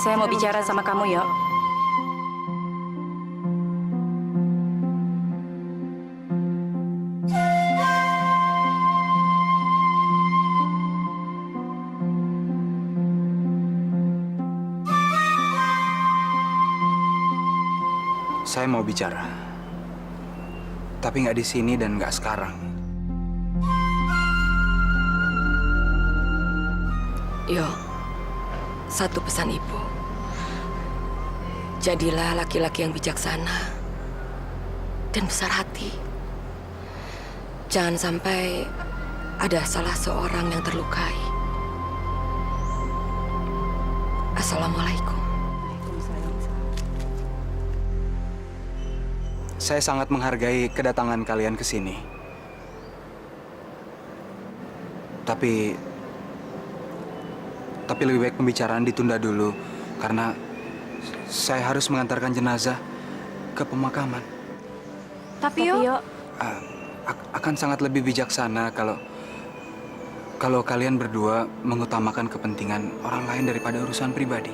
Saya mau bicara sama kamu, Yo. Saya mau bicara, tapi nggak di sini dan nggak sekarang. Yo, satu pesan ibu. Jadilah laki-laki yang bijaksana dan besar hati. Jangan sampai ada salah seorang yang terlukai. Assalamualaikum. Saya sangat menghargai kedatangan kalian ke sini. Tapi lebih baik pembicaraan ditunda dulu karena saya harus mengantarkan jenazah ke pemakaman. Tapi Yo, Akan sangat lebih bijaksana kalau kalian berdua mengutamakan kepentingan orang lain daripada urusan pribadi.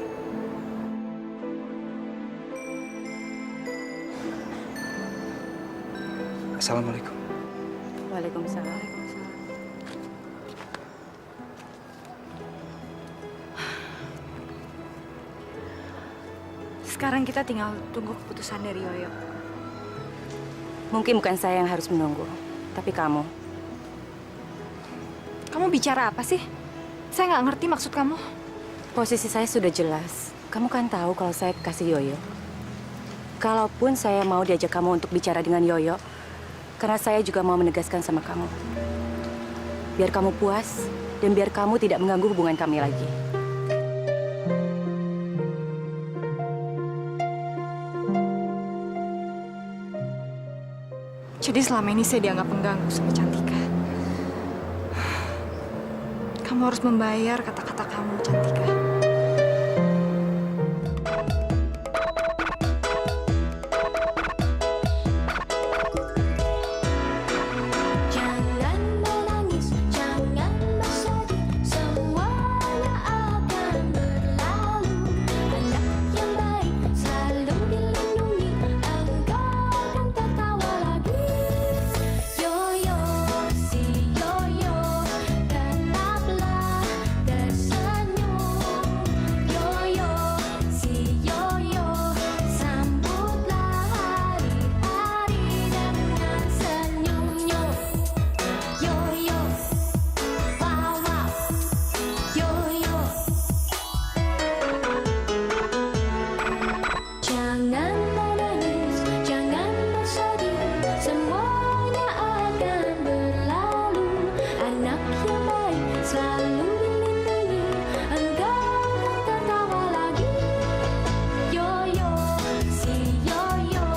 Assalamualaikum. Waalaikumsalam. Sekarang kita tinggal tunggu keputusan dari Yoyo. Mungkin bukan saya yang harus menunggu, tapi kamu. Kamu bicara apa sih? Saya nggak ngerti maksud kamu. Posisi saya sudah jelas. Kamu kan tahu kalau saya kekasih Yoyo. Kalaupun saya mau diajak kamu untuk bicara dengan Yoyo, karena saya juga mau menegaskan sama kamu. Biar kamu puas, dan biar kamu tidak mengganggu hubungan kami lagi. Jadi selama ini saya dianggap mengganggu sama Cantika. Kamu harus membayar kata-kata kamu, Cantika. Jangan menangis, jangan bersedih, semuanya akan berlalu. Anak yang baik selalu dilindungi, engkau akan tertawa lagi. Yoyo, si Yoyo, tetaplah tersenyum. Yoyo, si Yoyo, sambutlah hari-hari dengan senyumnya. Yoyo, wow wow, Yoyo. Jangan menangis, jangan bersedih, semuanya akan berlalu. Anak yang baik selalu dilindungi, engkau akan tertawa lagi. Yoyo, si Yoyo,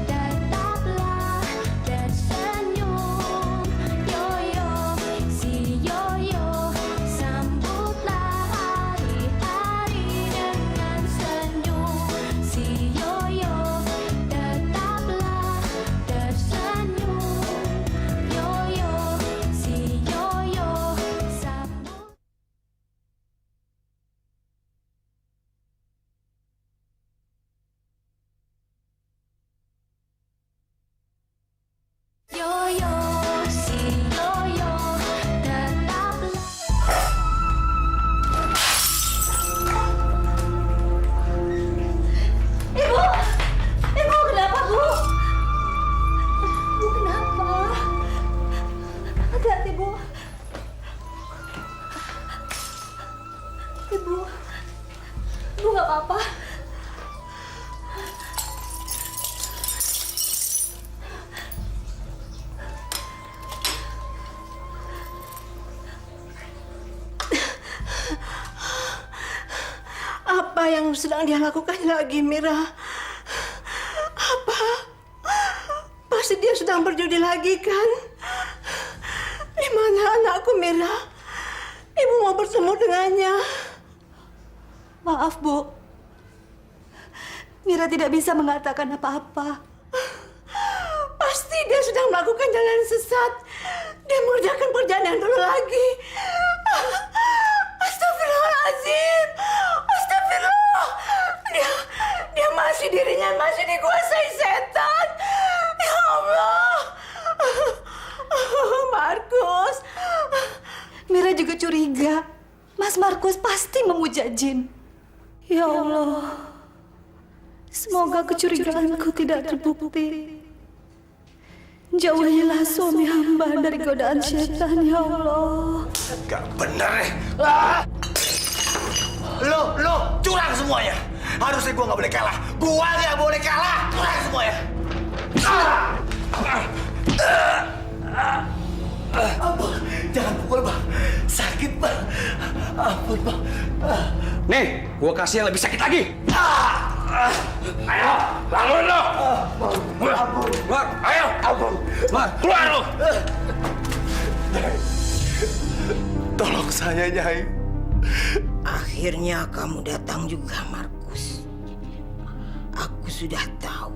tetaplah tersenyum. Yoyo, si Yoyo, sambutlah hari-hari dengan senyum. Si Yoyo, tetaplah tersenyum. Yoyo, si Yoyo, sambut. Yoyo, si Yoyo, tetaplah. Ibu! Ibu, kenapa, Bu? Bu, kenapa? Hati-hati, Bu. Ibu. Ibu nggak apa-apa. Apa yang sedang dia lakukan lagi, Mira? Apa? Pasti dia sedang berjudi lagi, kan? Di mana anakku, Mira? Ibu mau bertemu dengannya. Maaf, Bu. Mira tidak bisa mengatakan apa-apa. Pasti dia sedang melakukan jalan sesat. Dia mengerjakan perjalanan dulu lagi. Astagfirullahaladzim. Astagfirullah. curiga Mas Markus pasti memuja jin. Ya Allah, semoga kecurigaanku tidak terbukti. Jauhilah suami hamba dari godaan setan, ya Allah. Gak bener nih. Lo curang semuanya. Harusnya gua nggak boleh kalah. Gua nggak boleh kalah. Curang semuanya. Ampun, jangan pukul bang. Sakit bang. Ampun bang. Nih, gua kasih yang lebih sakit lagi. Ayo, bangun lo. Keluar, ayo. Keluar lo. Tolong saya, Nyai. Akhirnya kamu datang juga, Markus. Aku sudah tahu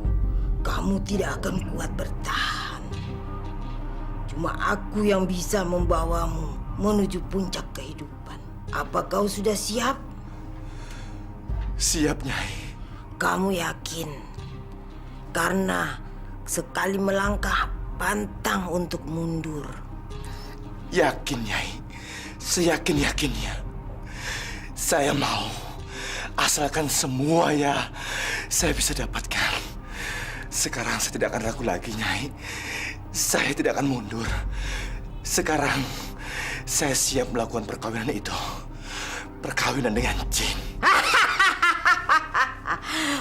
kamu tidak akan kuat bertahan. Cuma aku yang bisa membawamu menuju puncak kehidupan. Apa kau sudah siap? Siap, Nyai. Kamu yakin? Karena sekali melangkah pantang untuk mundur. Yakin, Nyai. Seyakin-yakinnya. Saya mau. Asalkan semua ya saya bisa dapatkan. Sekarang saya tidak akan ragu lagi, Nyai. Saya tidak akan mundur. Sekarang saya siap melakukan perkawinan itu. Perkawinan dengan jin.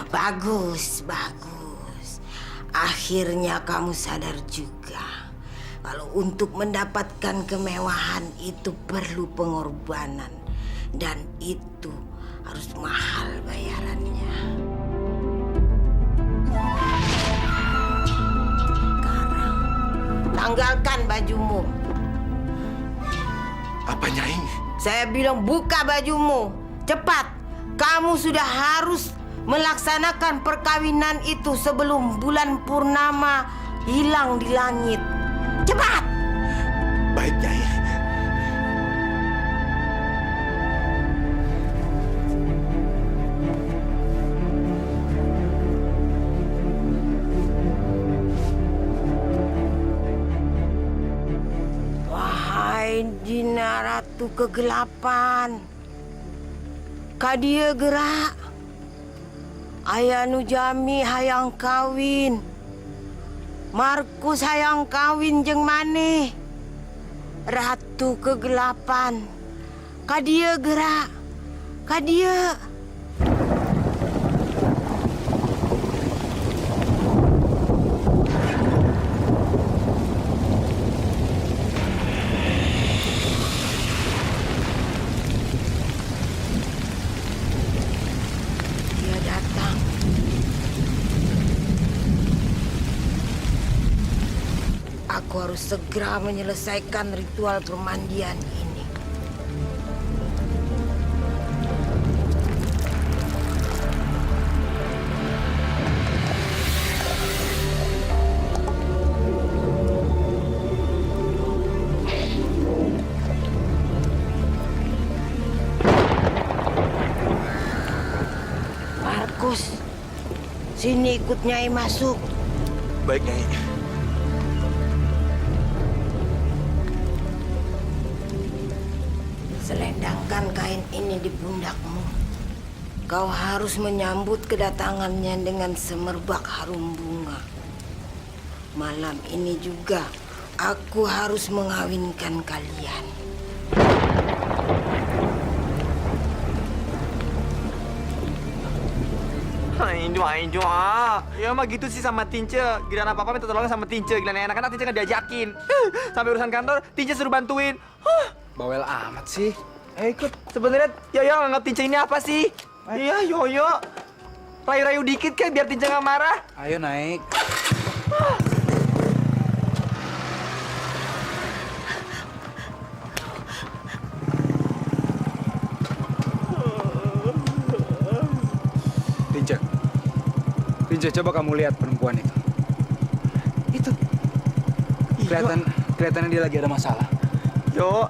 Bagus, bagus. Akhirnya kamu sadar juga kalau untuk mendapatkan kemewahan itu perlu pengorbanan dan itu harus mahal bayarannya. Sekarang tanggalkan bajumu. Apa, Nyai? Saya bilang buka bajumu. Cepat. Kamu sudah harus melaksanakan perkawinan itu sebelum bulan purnama hilang di langit. Cepat! Baik, Nyai. Wahai Dina Ratu Kegelapan, kadia gerak. Ayah Nujami hayang kawin. Markus hayang kawin jeung maneh. Ratu Kegelapan. Kadia gerak. Kadia. Dia datang. Aku harus segera menyelesaikan ritual permandian ini. Markus, sini ikut Nyai masuk. Baik, Nyai. Selendangkan kain ini di pundakmu. Kau harus menyambut kedatangannya dengan semerbak harum bunga. Malam ini juga aku harus mengawinkan kalian. Ainjo, ya mah gitu sih sama Tince. Giliran apa-apa minta tolong sama Tince. Giliran enak-enak Tince nggak diajakin. Sampai urusan kantor, Tince suruh bantuin. Bawel amat sih. Ikut. Sebenarnya Yoyo nganggap Tince ini apa sih? Iya, Yoyo. Rayu-rayu dikit kan biar Tince nggak marah. Ayo naik. Tince, coba kamu lihat perempuan itu. Itu. Kelihatannya dia lagi ada masalah. Yo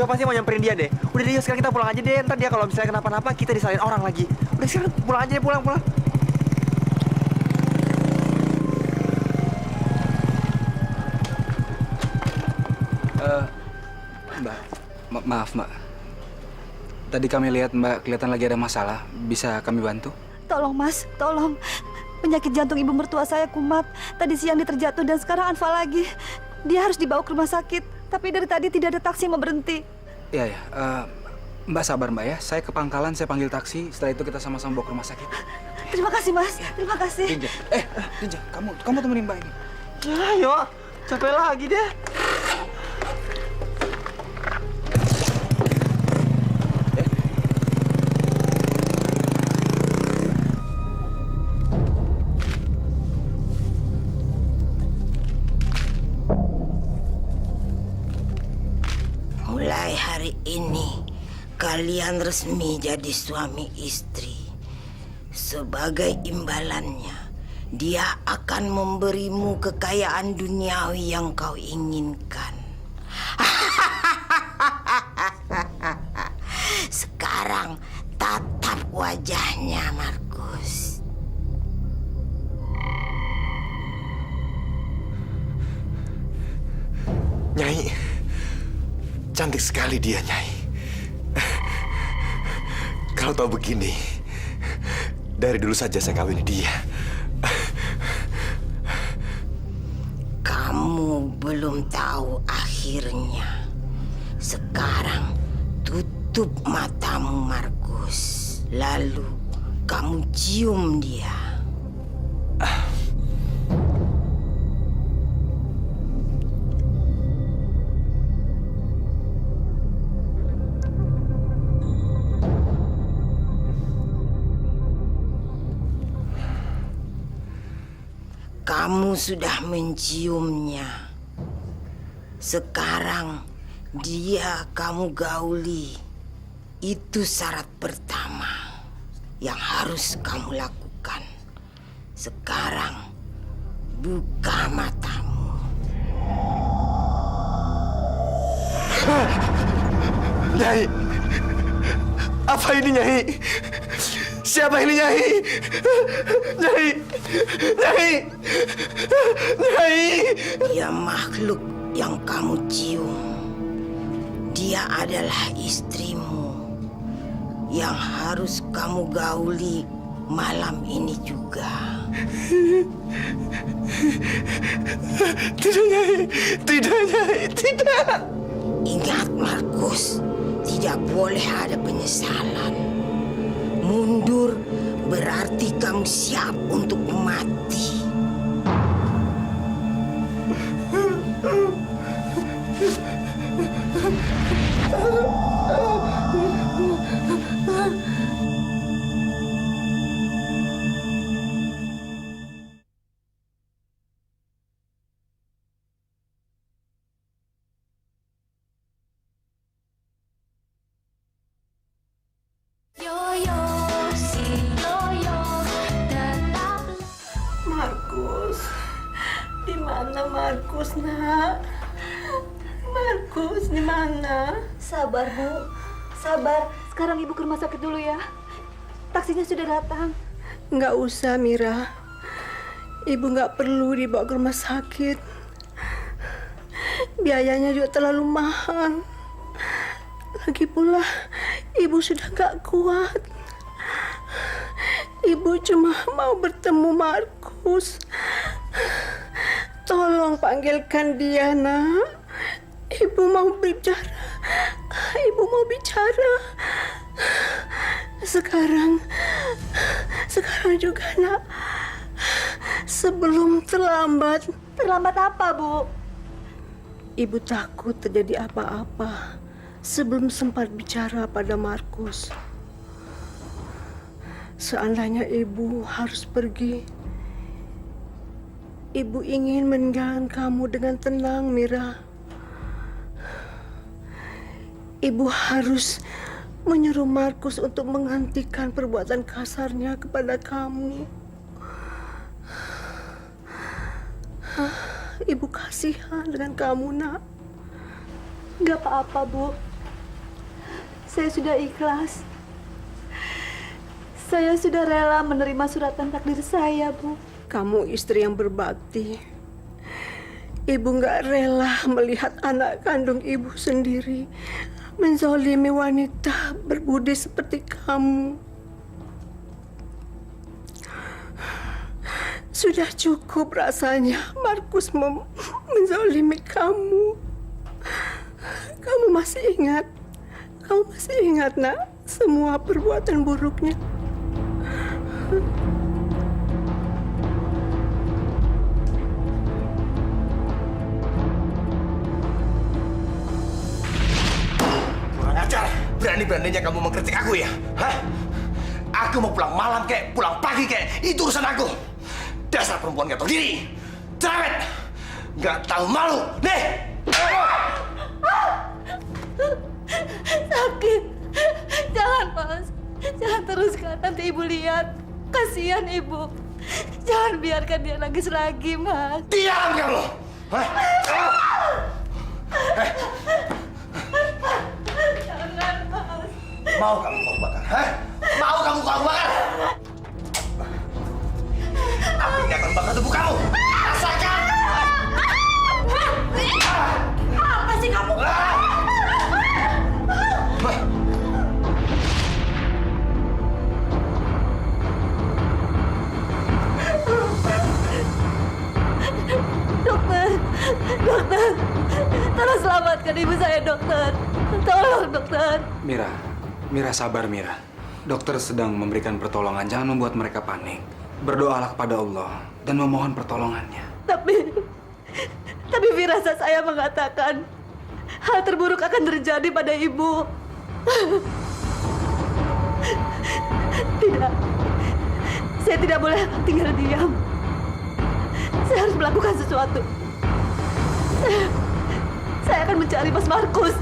pasti mau nyamperin dia deh. Udah deh, sekarang kita pulang aja deh. Ntar dia kalau misalnya kenapa-napa, kita disalahin orang lagi. Udah sekarang pulang aja deh, pulang. Mbak, maaf Mbak. Tadi kami lihat Mbak kelihatan lagi ada masalah. Bisa kami bantu? Tolong Mas, tolong. Penyakit jantung ibu mertua saya kumat. Tadi siang dia terjatuh dan sekarang anfal lagi. Dia harus dibawa ke rumah sakit. Tapi dari tadi tidak ada taksi yang mau berhenti. Iya, ya. Mbak sabar Mbak ya. Saya ke pangkalan, saya panggil taksi. Setelah itu kita sama-sama bawa ke rumah sakit. Terima kasih Mas, terima kasih. Dinja, Dinja, kamu temenin Mbak ini. Ya, yuk. Capek lagi deh. Mulai hari ini, kalian resmi jadi suami istri. Sebagai imbalannya, dia akan memberimu kekayaan duniawi yang kau inginkan. Sekarang tatap wajahnya, Markus. Nyai, cantik sekali dia, Nyai. Kalau tahu begini, dari dulu saja saya kawini dia. Kamu belum tahu akhirnya. Sekarang tutup matamu, Markus. Lalu kamu cium dia. Kamu sudah menciumnya. Sekarang dia kamu gauli. Itu syarat pertama yang harus kamu lakukan. Sekarang buka matamu. Nyai, apa ini, Nyai? Siapa ini, Nyai? Nyai, Nyai, Nyai. Dia makhluk yang kamu cium. Dia adalah istrimu yang harus kamu gauli malam ini juga. Tidak, Nyai. Tidak, Nyai. Tidak. Ingat, Markus, tidak boleh ada penyesalan. Mundur berarti kamu siap untuk mati. Yoyo, si Yoyo, tetap. Markus, di mana Markus, nak? Markus, di mana? Sabar Bu, sabar. Sekarang ibu ke rumah sakit dulu ya. Taksinya sudah datang. Nggak usah, Mira. Ibu nggak perlu dibawa ke rumah sakit. Biayanya juga terlalu mahal. Lagi pula, ibu sudah nggak kuat. Ibu cuma mau bertemu Markus. Tolong panggilkan dia, nak. Ibu mau bicara. Ibu mau bicara. Sekarang juga, nak. Sebelum terlambat. Terlambat apa, Bu? Ibu takut terjadi apa-apa sebelum sempat bicara pada Markus. Seandainya ibu harus pergi, ibu ingin meninggalkan kamu dengan tenang, Mira. Ibu harus menyuruh Markus untuk menghentikan perbuatan kasarnya kepada kamu. Ibu kasihan dengan kamu, nak. Gak apa-apa, Bu. Saya sudah ikhlas. Saya sudah rela menerima suratan takdir saya, Bu. Kamu istri yang berbakti. Ibu gak rela melihat anak kandung ibu sendiri menzolimi wanita berbudi seperti kamu. Sudah cukup rasanya Markus menzolimi kamu. Kamu masih ingat? Kamu masih ingat, nak, semua perbuatan buruknya? Kurang ajar. Berani-beraninya kamu mengkritik aku ya? Hah? Aku mau pulang malam kek, pulang pagi kek, itu urusan aku. Dasar perempuan gak tahu diri. Cerewet. Gak tahu malu. Nih. Sakit. Jangan, Mas. Jangan teruskan, nanti Ibu lihat. Kasihan Ibu. Jangan biarkan dia nangis lagi, Mas. Diam kamu. Hah? Jangan, Mas. Mau kamu kau bakar? Hah? Mau kamu kau bakar? Api nggak akan bakar tubuh kamu. Rasakan. Apa sih kamu? Dokter, dokter, tolong selamatkan ibu saya, dokter. Tolong, dokter. Mira sabar, Mira. Dokter sedang memberikan pertolongan. Jangan membuat mereka panik. Berdoalah kepada Allah dan memohon pertolongannya. Tapi firasat saya mengatakan hal terburuk akan terjadi pada ibu. Tidak, saya tidak boleh tinggal diam. Saya harus melakukan sesuatu. Saya akan mencari Mas Markus.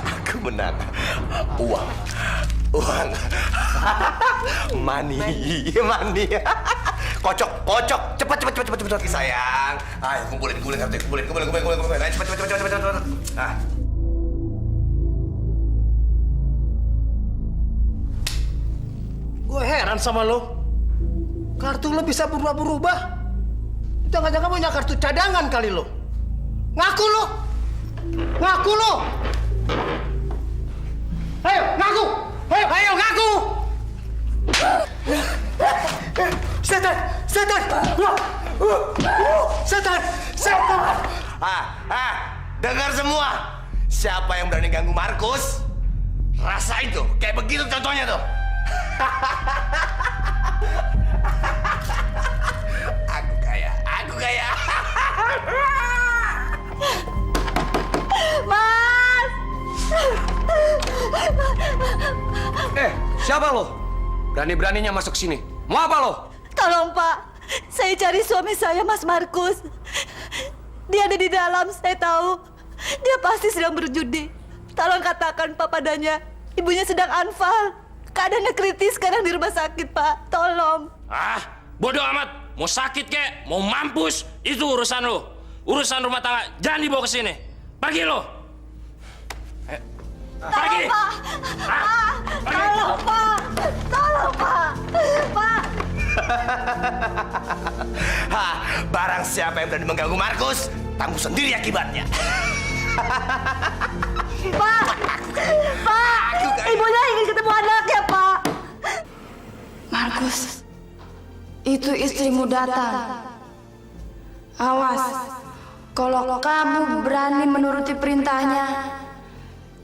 Aku menang. Uang. Money. Kocok. Cepat sayang. Ayo kumpulin kartu. Kumpulin. Ayo cepat. Ah. Gue heran sama lo. Kartu lo bisa berubah-berubah. Jangan-jangan punya kartu cadangan kali lo. Ngaku lo. Ayo, ngaku. Ayo, ngaku. Setan. Dengar semua. Siapa yang berani ganggu Markus? Rasain tuh, kayak begitu contohnya tuh. Aku kaya. Mas! Siapa lo? Berani-beraninya masuk sini. Mau apa lo? Tolong, Pak. Saya cari suami saya, Mas Markus. Dia ada di dalam, saya tahu. Dia pasti sedang berjudi. Tolong katakan, Pak, padanya. Ibunya sedang anfal. Keadaannya kritis sekarang di rumah sakit, Pak. Tolong. Bodoh amat. Mau sakit kek, mau mampus, itu urusan lo. Urusan rumah tangga, jangan dibawa ke sini. Pergi lo. Pergi. Tolong, Pak. Tolong, Pak. Pak. Barang siapa yang berani mengganggu Markus, tanggung sendiri akibatnya. Pak. Ibunya ingin ketemu anaknya, Pak. Markus, itu istrimu datang. Awas, kalau kamu berani menuruti perintahnya,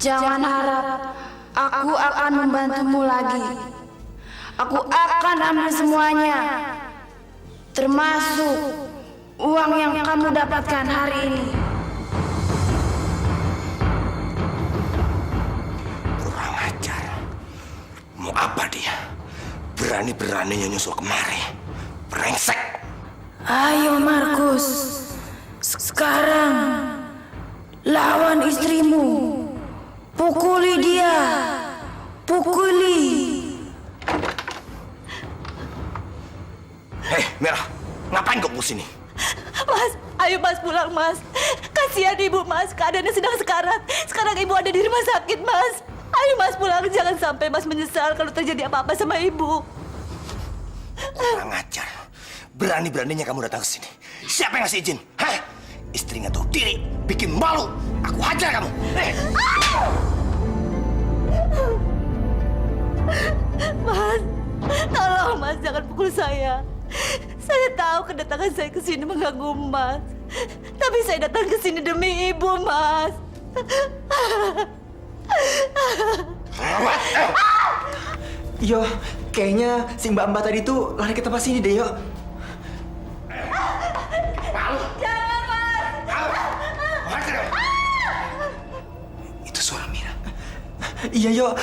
jangan harap aku akan membantumu lagi. Aku akan ambil semuanya, termasuk uang yang kamu dapatkan hari ini. Kurang ajar. Mau apa dia? Berani-beraninya nyusul kemari. Brengsek. Ayo Markus, sekarang lawan istrimu. Pukuli dia. Pukuli. Hei, Merah. Ngapain kau pusing nih? Mas, ayo Mas pulang, Mas. Kasihan Ibu, Mas. Keadaannya sedang sekarat. Sekarang Ibu ada di rumah sakit, Mas. Ayo Mas pulang. Jangan sampai Mas menyesal kalau terjadi apa-apa sama Ibu. Kurang ajar. Berani-beraninya kamu datang ke sini. Siapa yang ngasih izin? Hah? Istri nggak tahu diri, bikin malu. Aku hajar kamu. Mas, tolong Mas, jangan pukul saya. Saya tahu kedatangan saya ke sini mengganggu Mas. Tapi saya datang ke sini demi Ibu, Mas. Yo, kayaknya si mbak-mbak tadi tuh lari ke tempat sini deh, yo. Jangan, Mas. Itu suara Mira. Iya, yo.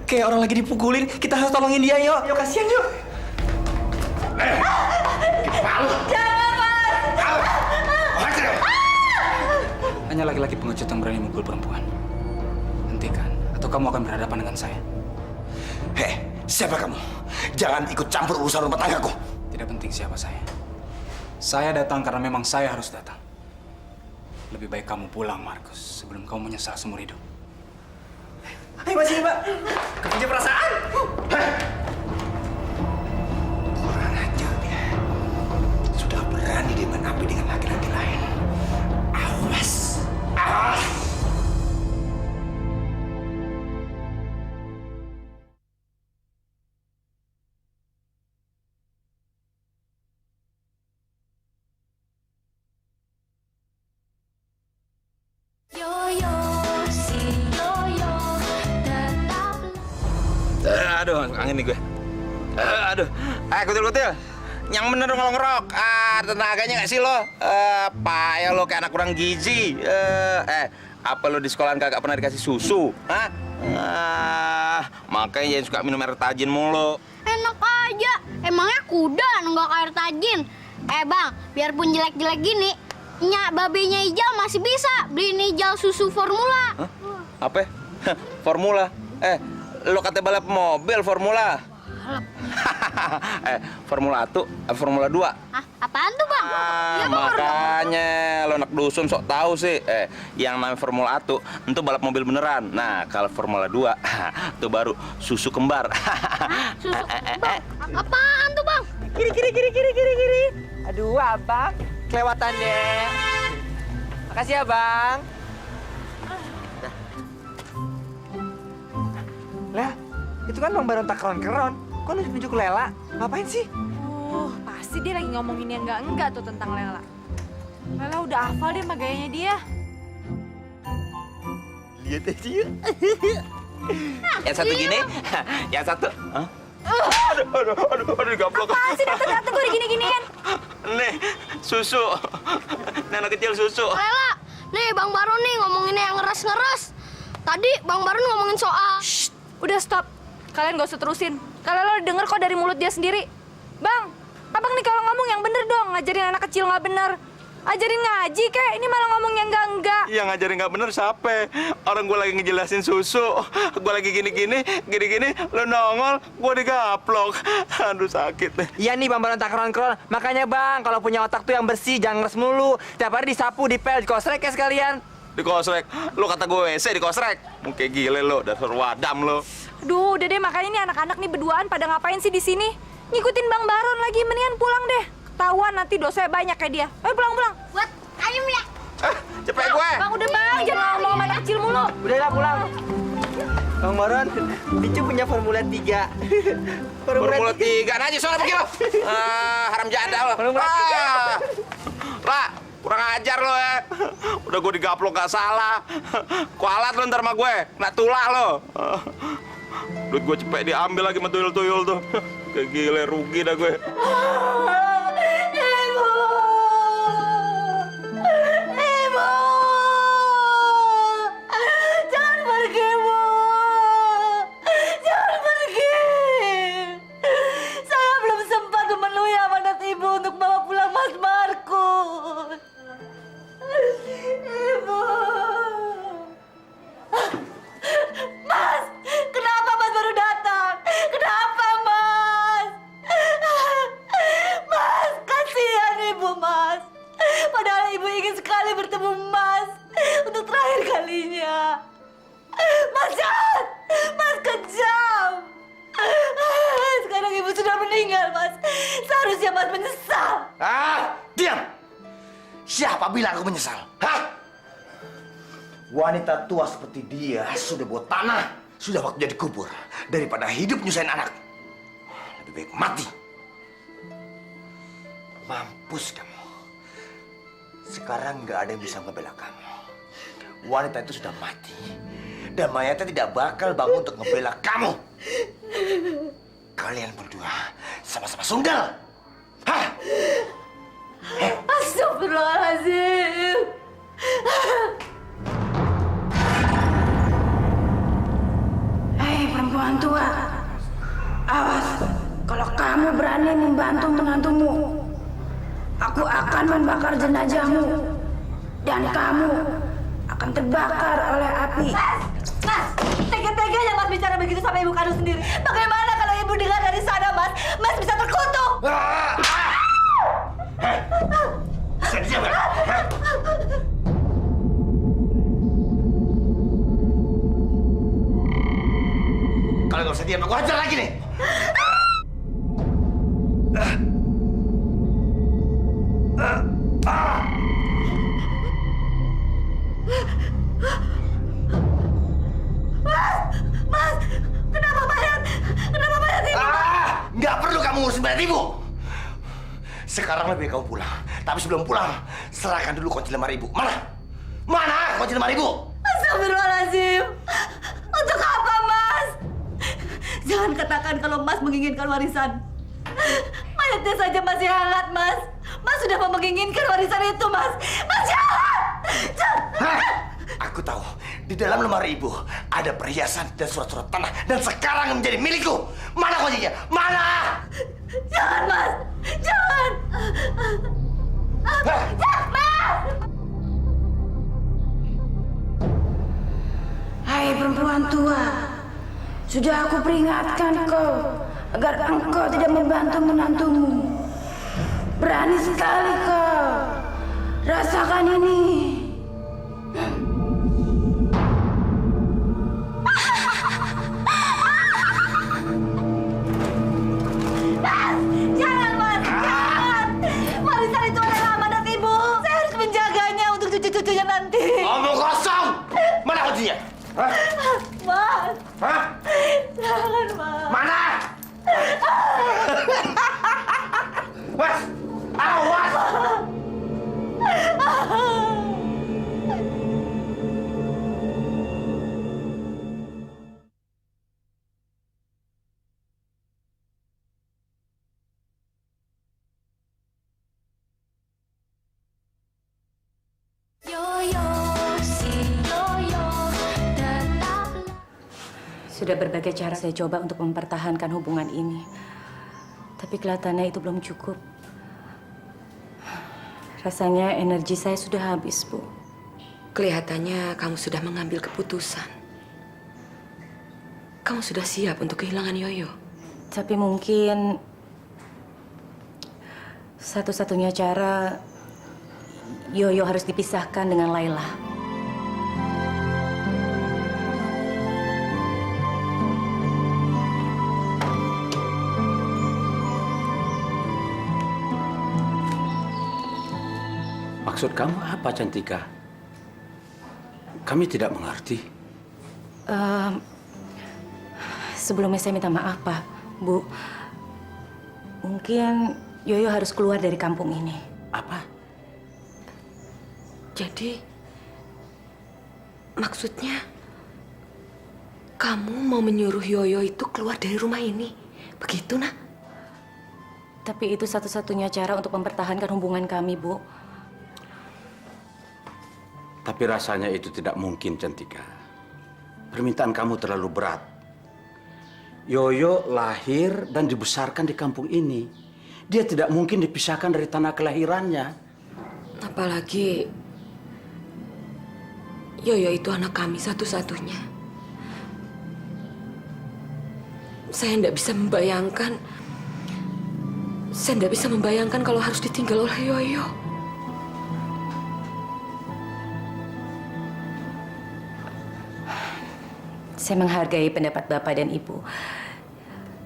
Kayak orang lagi dipukulin. Kita harus tolongin dia, yo. Yo, kasihan, yo. Jangan, Mas. Hanya laki-laki pengecut yang berani mukul perempuan. Hentikan, atau kamu akan berhadapan dengan saya. Hei, siapa kamu? Jangan ikut campur urusan rumah tanggaku. Tidak penting siapa saya. Saya datang karena memang saya harus datang. Lebih baik kamu pulang, Markus, sebelum kamu menyesal seumur hidup. Ayo, Mas, ini, Mbak. Kerja perasaan. Kurang ajar dia. Sudah berani dia main api dengan laki-laki lain. Awas. Awas. Aduh, angin nih gue. Aduh, kutil-kutil. Yang bener dong kalau ngerok. Tenaganya nggak sih lo? Payah lo kayak anak kurang gizi. Apa lo di sekolahan kagak pernah dikasih susu? Hah? Makanya jangan suka minum air tajin mulu. Enak aja. Emangnya kuda nggak air tajin? Bang, biarpun jelek-jelek gini, nyak babenya Ijal masih bisa beliin Ijal susu formula. Hah? Apa? Formula? Lo kata balap mobil Formula. Formula 1, Formula 2. Hah? Apaan tuh, Bang? Ya, Makanya lo anak dusun sok tahu sih. Yang namanya Formula 1 itu balap mobil beneran. Nah, kalau Formula 2 itu baru susu kembar. Susu kembar? Apaan tuh, Bang? Kiri. Aduh, Abang. Kelewatan deh. Makasih ya, Bang. Lah, itu kan Bang Baron tak keron-keron. Kok nunjuk-nunjuk Lela? Ngapain sih? Pasti dia lagi ngomongin yang enggak tuh tentang Lela. Lela udah hafal deh sama gayanya dia. Lihat aja yuk. Yang satu gini, yang satu. Hah? Aduh, gaplok. Apaan sih dateng-dateng gue digini-giniin? Nih, susu. Nih, anak kecil susu. Lela, nih Bang Baron nih ngomongin yang ngeres-ngeres. Tadi Bang Baron ngomongin soal... Udah stop. Kalian gak usah terusin. Kalian lo denger kok dari mulut dia sendiri. Bang, abang nih kalau ngomong yang bener dong. Ngajarin anak kecil nggak bener. Ajarin ngaji kek. Ini malah ngomong yang enggak. Yang ngajarin nggak bener siapa? Orang gue lagi ngejelasin susu. Gue lagi gini-gini, lo nongol, gue digaplok. Aduh, sakit deh. Iya nih Bang Baron tak keron-keron. Makanya Bang, kalau punya otak tuh yang bersih, jangan ngeres mulu. Tiap hari disapu, dipel, dikosrek ya sekalian. Dikosrek? Lo kata gue WC dikosrek? Mungkin gile lo, dasar wadam lo. Aduh, udah deh, makanya nih anak-anak nih berduaan pada ngapain sih di sini? Ngikutin Bang Baron lagi, mendingan pulang deh. Ketahuan nanti dosanya banyak kayak dia. Ayo pulang. Buat ayam ya. Cepet gue. Bang, udah Bang, jangan ngomong sama anak kecil mulu. Udah lah, pulang. Bang Baron, Tincu punya Formula 3. Formula 3. Nah, aja soalnya pergi lo. Haram jadah lo. Formula 3. Ra, kurang ajar lo ya. Udah gue digaplok gak salah. Kualat lo ntar sama gue. Kena tulah lo. Duit gue cepet diambil lagi sama tuyul-tuyul tuh. Kayak gile, rugi dah gue. Ibu! Jangan pergi, Bu! Jangan pergi! Saya belum sempat memenuhi amanat Ibu untuk bawa pulang Mas Markus. Ibu! Mas! Kenapa Mas baru datang? Kenapa, Mas? Mas, kasihan Ibu, Mas. Padahal Ibu ingin sekali bertemu Mas untuk terakhir kalinya. Mas jahat! Mas kejam! Sekarang Ibu sudah meninggal, Mas. Seharusnya Mas menyesal. Diam! Siapa bilang aku menyesal? Hah? Wanita tua seperti dia sudah buat tanah, sudah waktunya dikubur. Daripada hidup nyusahin anak. Lebih baik mati. Mampus kamu. Sekarang nggak ada yang bisa ngebela kamu. Wanita itu sudah mati. Dan mayatnya tidak bakal bangun untuk ngebela kamu. Kalian berdua sama-sama sundal. Hah? Astagfirullahaladzim. Hei perempuan tua, awas kalau kamu berani membantu menantumu, aku akan membakar jenazahmu dan kamu akan terbakar oleh api. Mas, tega-teganya Mas bicara begitu sama ibu kandung sendiri. Bagaimana kalau ibu dengar dari sana, Mas? Mas bisa terkutuk. Bisa diam nggak? Kalau nggak usah diam, aku hajar lagi nih. Mas, kenapa mayat ini? Nggak perlu kamu ngurusin mayat ibu. Sekarang lebih kamu pulang. Tapi sebelum pulang, serahkan dulu kunci lemari ibu. Mana? Mana kunci lemari ibu? Astagfirullahaladzim. Untuk apa, Mas? Jangan katakan kalau Mas menginginkan warisan. Mayatnya saja masih hangat, Mas. Mas sudah mau menginginkan warisan itu, Mas. Mas, jangan! Hah? Aku tahu, di dalam lemari ibu ada perhiasan dan surat-surat tanah. Dan sekarang menjadi milikku. Mana kuncinya? Mana? Jangan, Mas! Jangan! Jangan, Mas! Hai perempuan tua, sudah aku peringatkan kau agar engkau tidak membantu menantumu. Berani sekali kau. Rasakan ini. Mas! Jangan, Mas! Jangan! Warisan itu adalah amanat ibu. Saya harus menjaganya untuk cucu-cucunya nanti. Omong kosong! Mana kuncinya? Hah? Mas! Hah? Jangan, Mas! Mana? Mas! Awas! Sudah berbagai cara saya coba untuk mempertahankan hubungan ini. Tapi kelihatannya itu belum cukup. Rasanya energi saya sudah habis, Bu. Kelihatannya kamu sudah mengambil keputusan. Kamu sudah siap untuk kehilangan Yoyo. Tapi mungkin satu-satunya cara Yoyo harus dipisahkan dengan Laila. Maksud kamu apa, Cantika? Kami tidak mengerti. Sebelumnya saya minta maaf, Pak, Bu. Mungkin Yoyo harus keluar dari kampung ini. Apa? Jadi, maksudnya kamu mau menyuruh Yoyo itu keluar dari rumah ini? Begitu, Nak? Tapi itu satu-satunya cara untuk mempertahankan hubungan kami, Bu. Tapi rasanya itu tidak mungkin, Cantika. Permintaan kamu terlalu berat. Yoyo lahir dan dibesarkan di kampung ini. Dia tidak mungkin dipisahkan dari tanah kelahirannya. Apalagi Yoyo itu anak kami satu-satunya. Saya tidak bisa membayangkan kalau harus ditinggal oleh Yoyo. Saya menghargai pendapat Bapak dan Ibu.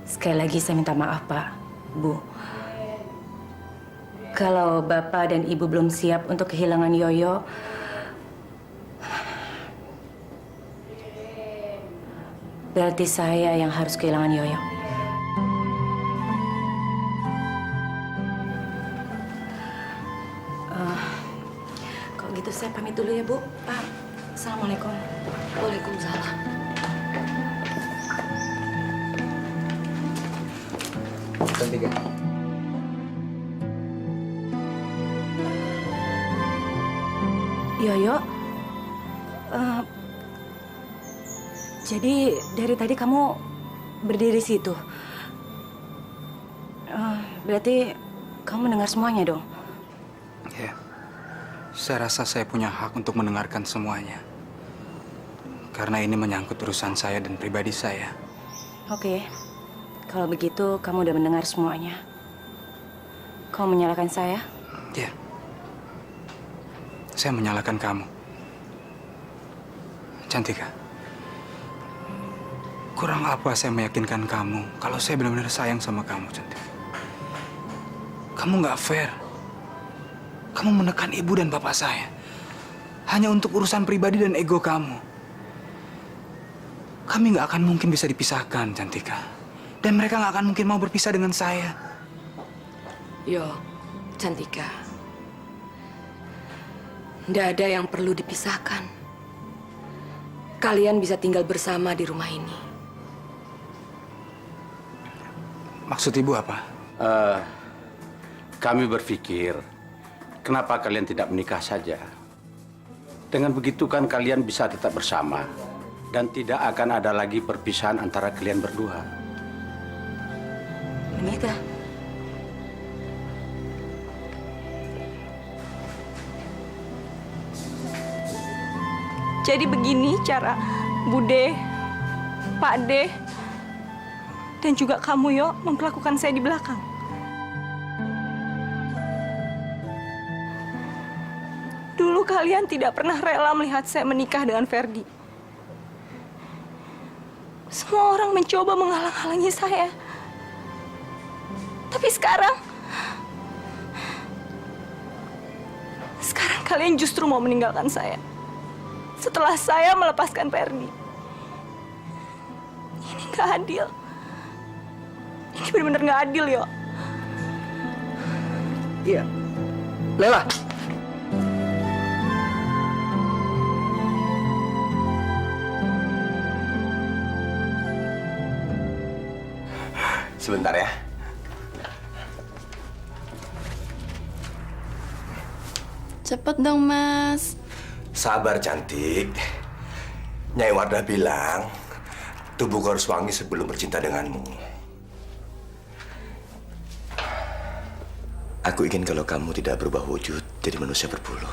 Sekali lagi saya minta maaf, Pak, Bu. Kalau Bapak dan Ibu belum siap untuk kehilangan Yoyo, berarti saya yang harus kehilangan Yoyo. Kalau gitu saya pamit dulu ya, Bu. Pak, Assalamualaikum. Waalaikumsalam. Cantika. Yoyo, jadi dari tadi kamu berdiri situ. Berarti kamu mendengar semuanya dong? Ya, saya rasa saya punya hak untuk mendengarkan semuanya. Karena ini menyangkut urusan saya dan pribadi saya. Oke, kalau begitu kamu udah mendengar semuanya. Kamu menyalahkan saya? Ya, saya menyalahkan kamu. Cantika, kurang apa saya meyakinkan kamu kalau saya benar-benar sayang sama kamu, Cantika. Kamu nggak fair. Kamu menekan ibu dan bapak saya hanya untuk urusan pribadi dan ego kamu. Kami nggak akan mungkin bisa dipisahkan, Cantika. Dan mereka nggak akan mungkin mau berpisah dengan saya. Yo, Cantika. Nggak ada yang perlu dipisahkan. Kalian bisa tinggal bersama di rumah ini. Maksud ibu apa? Kami berpikir, kenapa kalian tidak menikah saja? Dengan begitu kan kalian bisa tetap bersama. Dan tidak akan ada lagi perpisahan antara kalian berdua. Menikah? Jadi begini cara Bude, Pak De, dan juga kamu, Yo, memperlakukan saya di belakang. Dulu kalian tidak pernah rela melihat saya menikah dengan Ferdi. Semua orang mencoba menghalang-halangi saya. Tapi sekarang kalian justru mau meninggalkan saya. Setelah saya melepaskan Ferdi. Ini nggak adil. Ini benar-benar nggak adil, Yo. Iya. Lela. Sebentar ya. Cepet dong, Mas. Sabar, cantik. Nyai Wardah bilang, tubuhku harus wangi sebelum bercinta denganmu. Aku ingin kalau kamu tidak berubah wujud jadi manusia berbulu.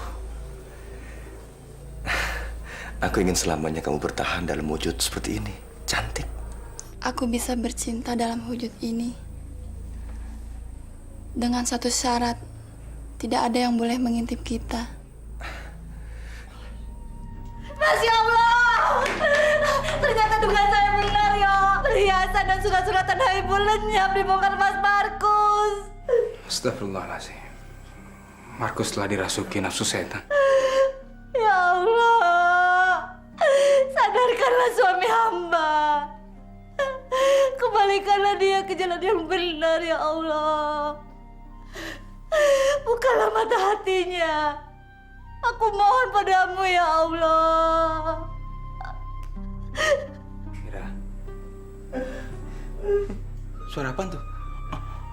Aku ingin selamanya kamu bertahan dalam wujud seperti ini, cantik. Aku bisa bercinta dalam wujud ini. Dengan satu syarat, tidak ada yang boleh mengintip kita. Masya Allah! Ternyata dugaan saya benar, Yo. Perhiasan dan surat-surat tanah ibu lenyap dibongkar Mas Markus. Astagfirullahaladzim. Markus telah dirasuki nafsu setan. Ya Allah! Sadarkanlah suami hamba. Kembalikanlah dia ke jalan yang benar, ya Allah. Bukalah mata hatinya. Aku mohon padamu, ya Allah. Mira. Suara apaan tuh?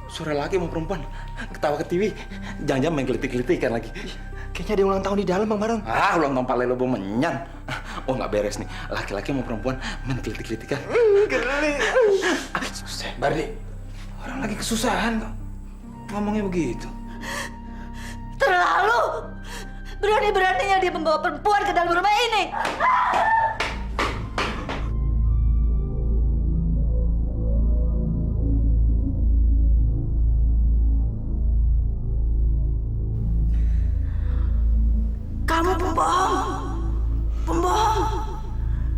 Suara laki mau perempuan. Ketawa ke TV. Jangan-jangan main gelitik-gelitikan lagi. Kayaknya dia ulang tahun di dalam, Bang Baron. Ah, ulang tahun Pak Lelo menyan. Oh, nggak beres nih. Laki-laki mau perempuan main gelitik-gelitikan. Geli. Bardi, orang lagi kesusahan kok. Ngomongnya begitu. Terlalu! Berani-beraninya dia membawa perempuan ke dalam rumah ini. Kamu pembohong. Pembohong.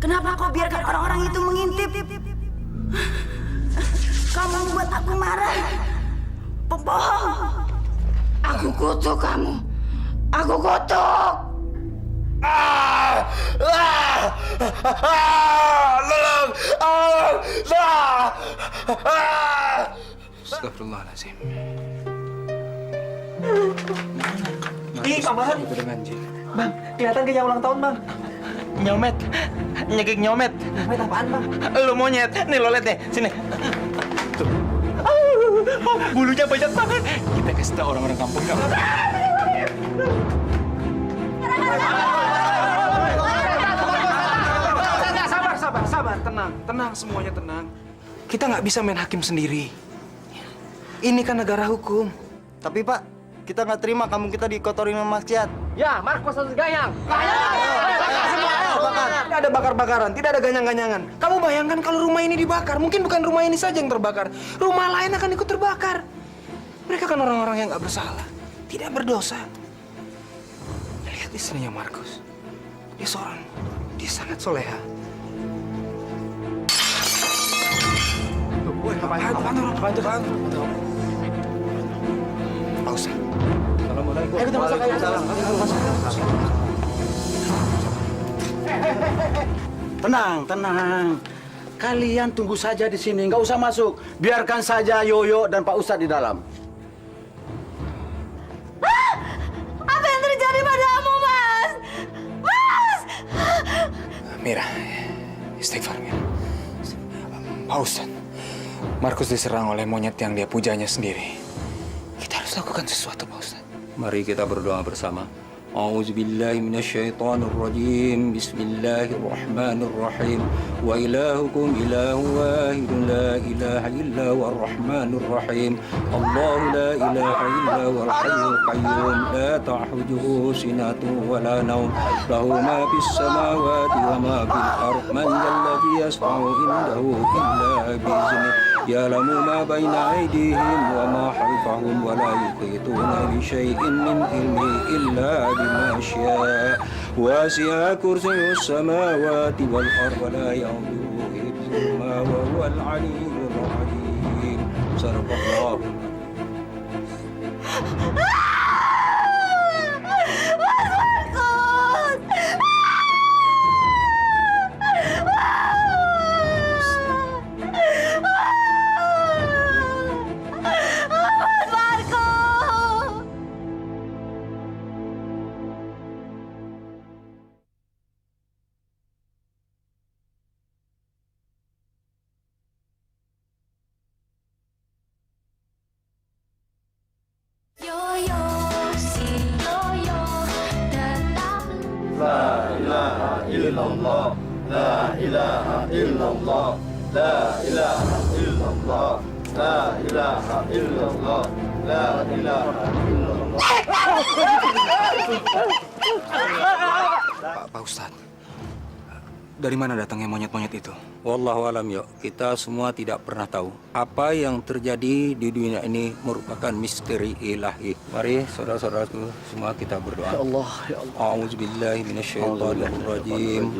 Kenapa kau biarkan orang-orang itu mengintip? Kamu membuat aku marah. Pembohong. Aku kutuk kamu. Aku kutuk. Tolong! Astagfirullahaladzim. Ih, Kamar. Itu dengan jin. Bang, kelihatan kayak ulang tahun, Bang. Nyomet. Nyekik nyomet. Nyomet apaan, Bang? Lu monyet. Nih lo liat nih. Sini. Tuh. Bulunya banyak banget. Kita kasih tau orang-orang kampung kamu. Sabar. Tenang. Semuanya tenang. Kita nggak bisa main hakim sendiri. Ini kan negara hukum. Tapi, Pak, kita nggak terima kamu kita dikotorin sama maksiat. Ya, Markus harus gayang. Tidak ada bakar-bakaran, tidak ada ganyang-ganyangan. Kamu bayangkan kalau rumah ini dibakar, mungkin bukan rumah ini saja yang terbakar. Rumah lain akan ikut terbakar. Mereka kan orang-orang yang nggak bersalah, tidak berdosa. Lihat istrinya Markus. Dia sangat soleha. Bantu. Pausa. Assalamualaikum. Ayo kita masuk, ayo. Tenang. Kalian tunggu saja di sini, nggak usah masuk. Biarkan saja Yoyo dan Pak Ustadz di dalam. Apa yang terjadi padamu, Mas? Mas! Mira, istighfar, Mira. Pak Ustadz, Markus diserang oleh monyet yang dia pujanya sendiri. Kita harus lakukan sesuatu, Pak Ustadz. Mari kita berdoa bersama. A'udzubillahi minasyaitonirrajim. Bismillahirrahmanirrahim. Wa ilahukum ilahu wahidun la ilaha illa huwar rahmanur rahim. Allahu la ilaha illa huwal hayyul qayyum la ta'khudhuhu sinatun wa la nawm. Lahu ma fis samawati wa ma fil ardh. Man alladhi yashfa'u indahu illa bi'idznihi. Ya'lamu ma baina aydihim wa ma khalfahum wa la yuhituna bi syai'in min ilmihi illa بما شاء وسع كرسيه السماوات والأرض ولا يؤوده حفظهما وهو العلي العظيم صدق الله. Pak Ustadz, dari mana datangnya monyet-monyet itu? Wallahu alam ya, kita semua tidak pernah tahu. Apa yang terjadi di dunia ini merupakan misteri ilahi. Mari saudara-saudaraku semua kita berdoa. Ya Allah. A'udzubillahi minasyaitonirrajim.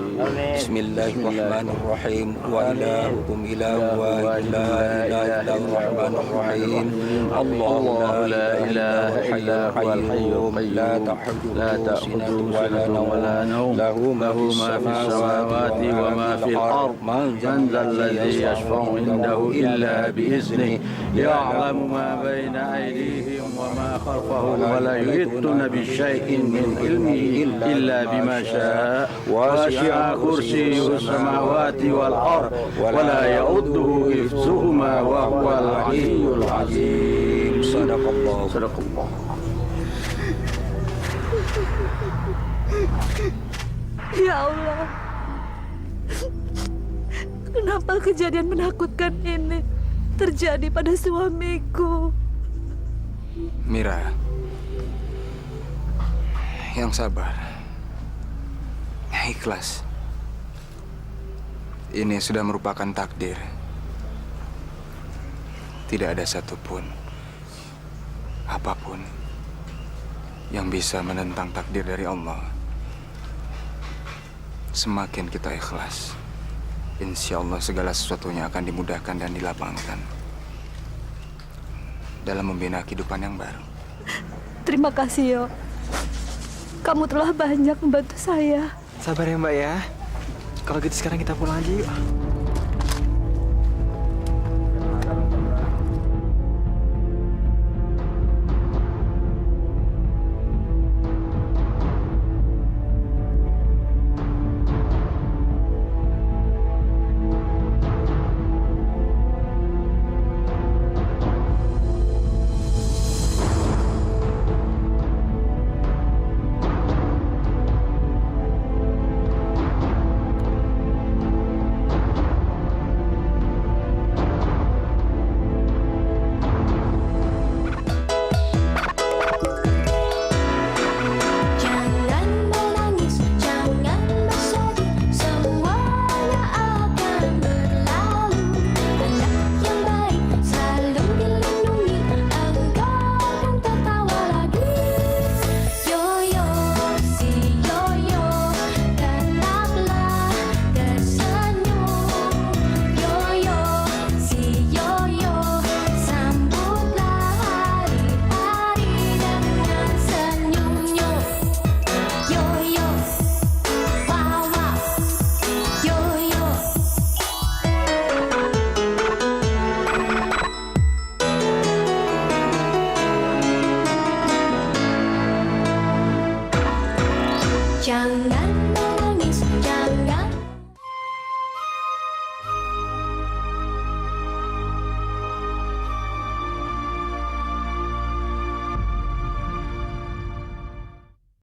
Bismillahirrahmanirrahim. Wa ilahukum ilahu wa ilahul rahmanir rahim. Allahu la ilaha illa huwal hayyul la ta'khudhuhu sinatun wa la nawm. Lahu ma fis samawati wa ma fil ardh. من ذا الذي يشفع عنده إلا بإذنه يعلم ما بين أيديهم وما خلفهم ولا يحيطون بشيء من علمه إلا بما شاء وسع كرسيه السماوات والأرض ولا يؤوده حفظهما وهو العلي العظيم. صدق الله. Ya Allah, kenapa kejadian menakutkan ini terjadi pada suamiku? Mira, yang sabar, yang ikhlas. Ini sudah merupakan takdir. Tidak ada satupun, apapun, yang bisa menentang takdir dari Allah. Semakin kita ikhlas, insya Allah segala sesuatunya akan dimudahkan dan dilapangkan dalam membina kehidupan yang baru. Terima kasih, Yo. Kamu telah banyak membantu saya. Sabar ya Mbak ya. Kalau gitu sekarang kita pulang aja yuk.